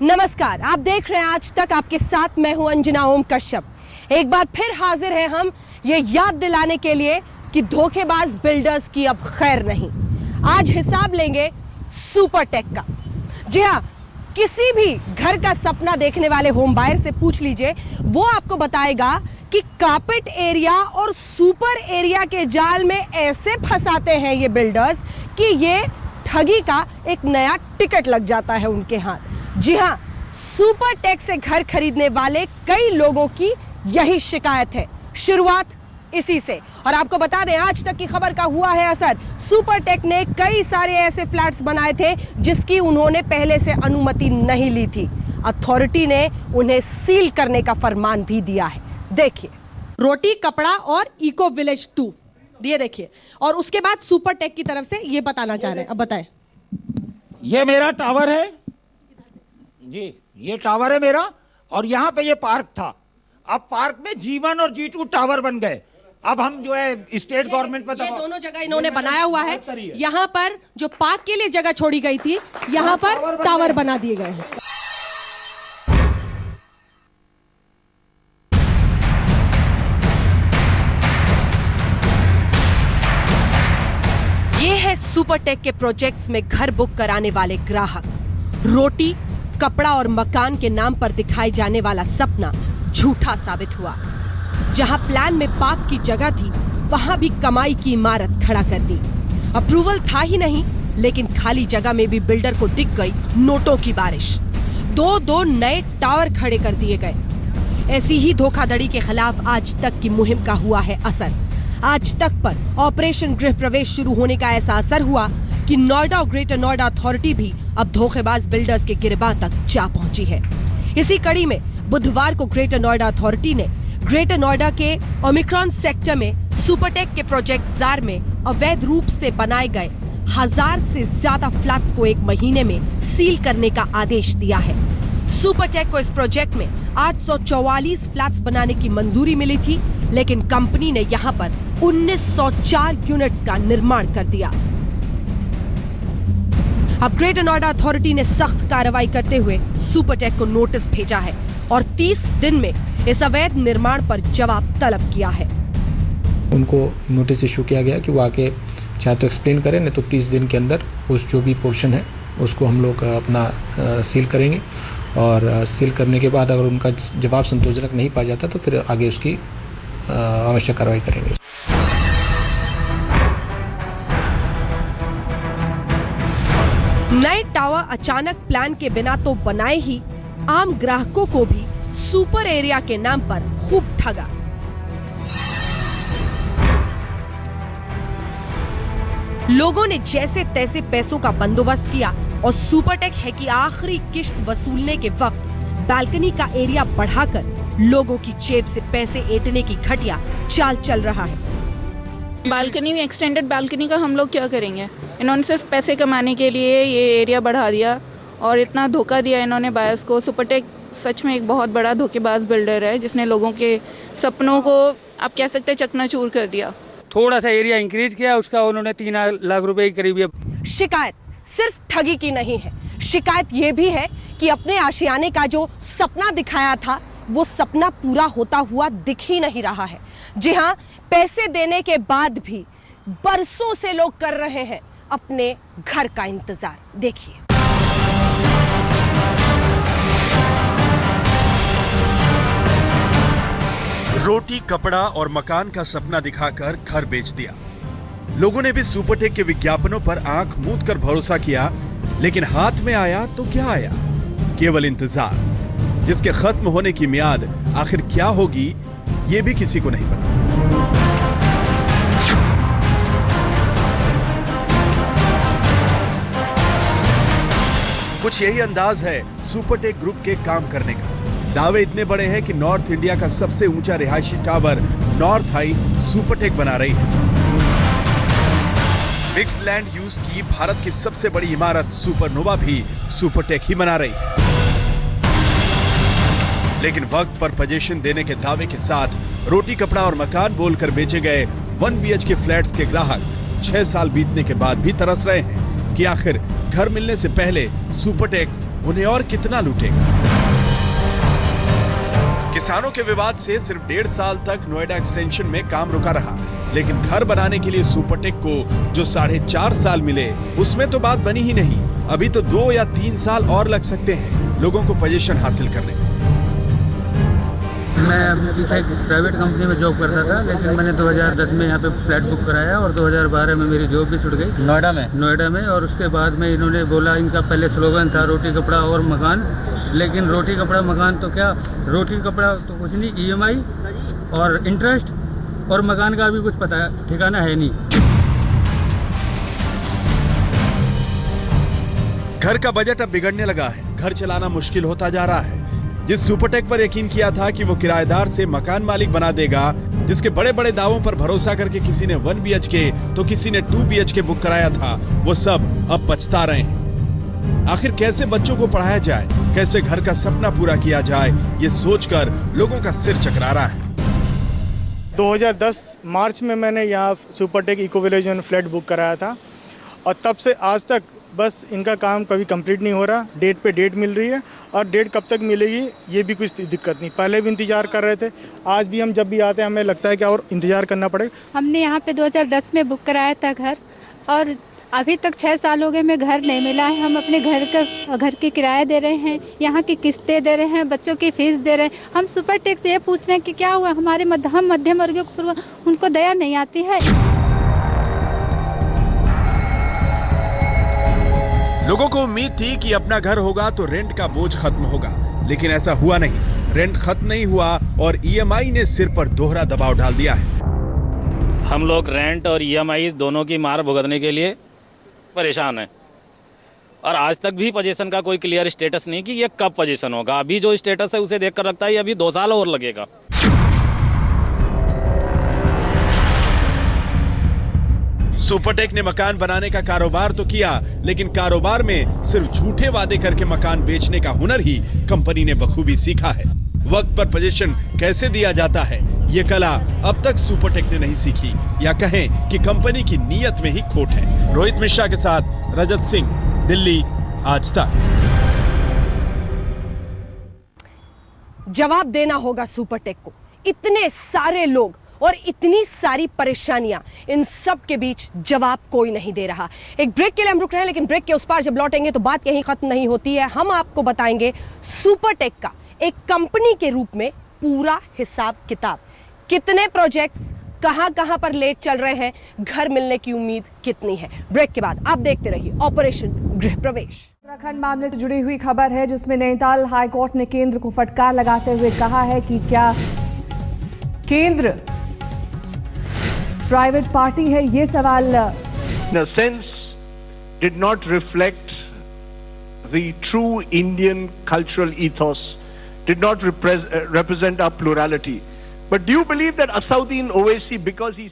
नमस्कार, आप देख रहे हैं आज तक। आपके साथ मैं हूं अंजना ओम कश्यप। एक बार फिर हाजिर हैं हम ये याद दिलाने के लिए कि धोखेबाज बिल्डर्स की अब खैर नहीं। आज हिसाब लेंगे सुपरटेक का। जी हाँ, किसी भी घर का सपना देखने वाले होम बायर से पूछ लीजिए, वो आपको बताएगा कि कारपेट एरिया और सुपर एरिया के जाल में ऐसे फंसाते हैं ये बिल्डर्स कि ये ठगी का एक नया टिकट लग जाता है उनके हाथ। जी हाँ, सुपरटेक से घर खरीदने वाले कई लोगों की यही शिकायत है। शुरुआत इसी से, और आपको बता दें आज तक की खबर का हुआ है असर। सुपरटेक ने कई सारे ऐसे फ्लैट्स बनाए थे जिसकी उन्होंने पहले से अनुमति नहीं ली थी। अथॉरिटी ने उन्हें सील करने का फरमान भी दिया है। देखिए, रोटी कपड़ा और इको विलेज 2 ये देखिए, और उसके बाद सुपरटेक की तरफ से ये बताना चाह रहे हैं। अब बताएं। ये मेरा टावर है जी, ये टावर है मेरा, और यहाँ पे ये पार्क था। अब पार्क में G1 और G2 टावर बन गए। अब हम जो है स्टेट गवर्नमेंट पर ये दोनों जगह इन्होंने बनाया हुआ है। यहाँ पर जो पार्क के लिए जगह छोड़ी गई थी, यहाँ पर टावर बना दिए गए हैं। ये है सुपरटेक के प्रोजेक्ट्स में घर बुक कराने वाले ग्राहक। रोटी कपड़ा और मकान के नाम पर दिखाए जाने वाला सपना झूठा साबित हुआ। जहां प्लान में पार्क की जगह थी, वहां भी कमाई की इमारत खड़ा कर दी। अप्रूवल था ही नहीं, लेकिन खाली जगह में भी बिल्डर को दिख गई नोटों की बारिश। दो नए टावर खड़े कर दिए गए। ऐसी ही धोखाधड़ी के खिलाफ आज तक की मुहिम का हुआ है असर। आज तक पर ऑपरेशन गृह प्रवेश शुरू होने का ऐसा असर हुआ कि नोएडा और ग्रेटर नोएडा अथॉरिटी भी अब धोखेबाज बिल्डर्स के गिरबान तक जा पहुंची है। इसी कड़ी में बुधवार को ग्रेटर नोएडा अथॉरिटी ने ग्रेटर नोएडा के ओमिक्रॉन सेक्टर में सुपरटेक के प्रोजेक्ट जार में अवैध रूप से बनाए गए 1000 से ज्यादा फ्लैट्स को 1 महीने में सील करने का आदेश दिया है। सुपरटेक को इस प्रोजेक्ट में 844 फ्लैट्स बनाने की मंजूरी मिली थी, लेकिन कंपनी ने यहां पर 1904 यूनिट्स का निर्माण कर दिया। अब ग्रेटर नोएडा अथॉरिटी ने सख्त कार्रवाई करते हुए सुपरटेक को नोटिस भेजा है और 30 दिन में इस अवैध निर्माण पर जवाब तलब किया है। उनको नोटिस इशू किया गया कि वो आके चाहे तो एक्सप्लेन करें, नहीं तो 30 दिन के अंदर उस जो भी पोर्शन है उसको हम लोग अपना सील करेंगे, और सील करने के बाद अगर उनका जवाब संतोषजनक नहीं पाया जाता तो फिर आगे उसकी आवश्यक कार्रवाई करेंगे। नए टावर अचानक प्लान के बिना तो बनाए ही, आम ग्राहकों को भी सुपर एरिया के नाम पर खूब ठगा। लोगों ने जैसे तैसे पैसों का बंदोबस्त किया और सुपरटेक है कि आखिरी किश्त वसूलने के वक्त बालकनी का एरिया बढ़ाकर लोगों की जेब से पैसे ऐंठने की घटिया चाल चल रहा है। बालकनी में एक्सटेंडेड बालकनी का हम लोग क्या करेंगे? इन्होंने सिर्फ पैसे कमाने के लिए ये एरिया बढ़ा दिया और इतना धोखा दिया इन्होंने बायर्स को। सुपरटेक सच में एक बहुत बड़ा धोखेबाज बिल्डर है जिसने लोगों के सपनों को, आप कह सकते हैं, चकनाचूर कर दिया। थोड़ा सा एरिया इंक्रीज किया, उसका उन्होंने 3 लाख रुपए के करीब। शिकायत सिर्फ ठगी की नहीं है, शिकायत ये भी है कि अपने आशियाने का जो सपना दिखाया था वो सपना पूरा होता हुआ दिख ही नहीं रहा है। जी हाँ, पैसे देने के बाद भी बरसों से लोग कर रहे हैं अपने घर का इंतजार। देखिए, रोटी कपड़ा और मकान का सपना दिखाकर घर बेच दिया। लोगों ने भी सुपरटेक के विज्ञापनों पर आंख मूंद कर भरोसा किया, लेकिन हाथ में आया तो क्या आया? केवल इंतजार, जिसके खत्म होने की मियाद आखिर क्या होगी ये भी किसी को नहीं पता। कुछ यही अंदाज है सुपरटेक ग्रुप के काम करने का। दावे इतने बड़े हैं कि नॉर्थ इंडिया का सबसे ऊंचा रिहायशी टावर नॉर्थ हाई सुपरटेक बना रही है। मिक्स्ड लैंड यूज की भारत की सबसे बड़ी इमारत सुपरनोवा भी सुपरटेक ही बना रही है। लेकिन वक्त पर पोजीशन देने के दावे के साथ रोटी कपड़ा और मकान बोलकर बेचे गए 1 BHK फ्लैट्स के ग्राहक 6 साल बीतने के बाद भी तरस रहे हैं कि आखिर घर मिलने से पहले सुपरटेक उन्हें और कितना लूटेगा। किसानों के विवाद से सिर्फ 1.5 साल तक नोएडा एक्सटेंशन में काम रुका रहा, लेकिन घर बनाने के लिए सुपरटेक को जो 4.5 साल मिले उसमें तो बात बनी ही नहीं। अभी तो 2 या 3 साल और लग सकते हैं लोगों को पोजीशन हासिल करने में। मैं अपने पीछे एक प्राइवेट कंपनी में जॉब करता था, लेकिन मैंने 2010 में यहाँ पे फ्लैट बुक कराया और 2012 में मेरी जॉब भी छूट गई नोएडा में। और उसके बाद में इन्होंने बोला, इनका पहले स्लोगन था रोटी कपड़ा और मकान, लेकिन रोटी कपड़ा मकान तो क्या, रोटी कपड़ा तो कुछ नहीं, EMI और इंटरेस्ट, और मकान का अभी कुछ पता ठिकाना है नहीं। घर का बजट अब बिगड़ने लगा है, घर चलाना मुश्किल होता जा रहा है। जिस सुपरटेक पर यकीन किया था कि वो किराएदार से मकान मालिक बना देगा, जिसके बड़े बड़े दावों पर भरोसा करके किसी ने 1 BHK तो किसी ने 2 BHK बुक कराया था, वो सब अब पछता रहे हैं। आखिर कैसे बच्चों को पढ़ाया जाए, कैसे घर का सपना पूरा किया जाए, ये सोचकर लोगों का सिर चकरा रहा है। 2010 मार्च में मैंने यहाँ सुपरटेक इको विलेज में फ्लैट बुक कराया था, और तब से आज तक बस इनका काम कभी कंप्लीट नहीं हो रहा। डेट पे डेट मिल रही है, और डेट कब तक मिलेगी ये भी कुछ दिक्कत नहीं। पहले भी इंतजार कर रहे थे, आज भी हम जब भी आते हैं हमें लगता है कि और इंतजार करना पड़ेगा। हमने यहाँ पे 2010 में बुक कराया था घर, और अभी तक 6 साल हो गए हमें घर नहीं मिला है। हम अपने घर की किराया दे रहे हैं, यहाँ की किस्तें दे रहे हैं, बच्चों की फीस दे रहे हैं। हम सुपरटेक से ये पूछ रहे हैं कि क्या हुआ, हमारे मध्यम वर्ग को उनको दया नहीं आती है। लोगों को उम्मीद थी कि अपना घर होगा तो रेंट का बोझ खत्म होगा, लेकिन ऐसा हुआ नहीं। रेंट खत्म नहीं हुआ और EMI ने सिर पर दोहरा दबाव डाल दिया है। हम लोग रेंट और EMI दोनों की मार भुगतने के लिए परेशान हैं, और आज तक भी पोजीशन का कोई क्लियर स्टेटस नहीं कि ये कब पोजीशन होगा। अभी जो स्टेटस है उसे देखकर लगता है ये अभी 2 साल और लगेगा। सुपरटेक ने मकान बनाने का कारोबार तो किया, लेकिन कारोबार में सिर्फ झूठे वादे करके मकान बेचने का हुनर ही कंपनी ने बखूबी सीखा है। वक्त पर पोजीशन कैसे दिया जाता है, ये कला अब तक सुपरटेक ने नहीं सीखी, या कहें कि कंपनी की नीयत में ही खोट है। रोहित मिश्रा के साथ रजत सिंह, दिल्ली, आज तक। जवाब देना होगा सुपरटेक को। इतने सारे लोग और इतनी सारी परेशानियां, इन सब के बीच जवाब कोई नहीं दे रहा। एक ब्रेक के लिए हम रुक रहे हैं, लेकिन ब्रेक के उस पार जब लौटेंगे तो बात यहीं खत्म नहीं होती है। हम आपको बताएंगे सुपरटेक का एक कंपनी के रूप में पूरा हिसाब किताब। कितने प्रोजेक्ट्स कहां कहां पर लेट चल रहे हैं, घर मिलने की उम्मीद कितनी है। ब्रेक के बाद आप देखते रहिए ऑपरेशन गृह प्रवेश। उत्तराखंड मामले से जुड़ी हुई खबर है, जिसमें नैनीताल हाईकोर्ट ने केंद्र को फटकार लगाते हुए कहा है कि क्या केंद्र प्राइवेट पार्टी है, ये सवाल in a sense did not reflect the true Indian cultural ethos, did not represent our plurality. But do you believe that Asauddin Owaisi, because he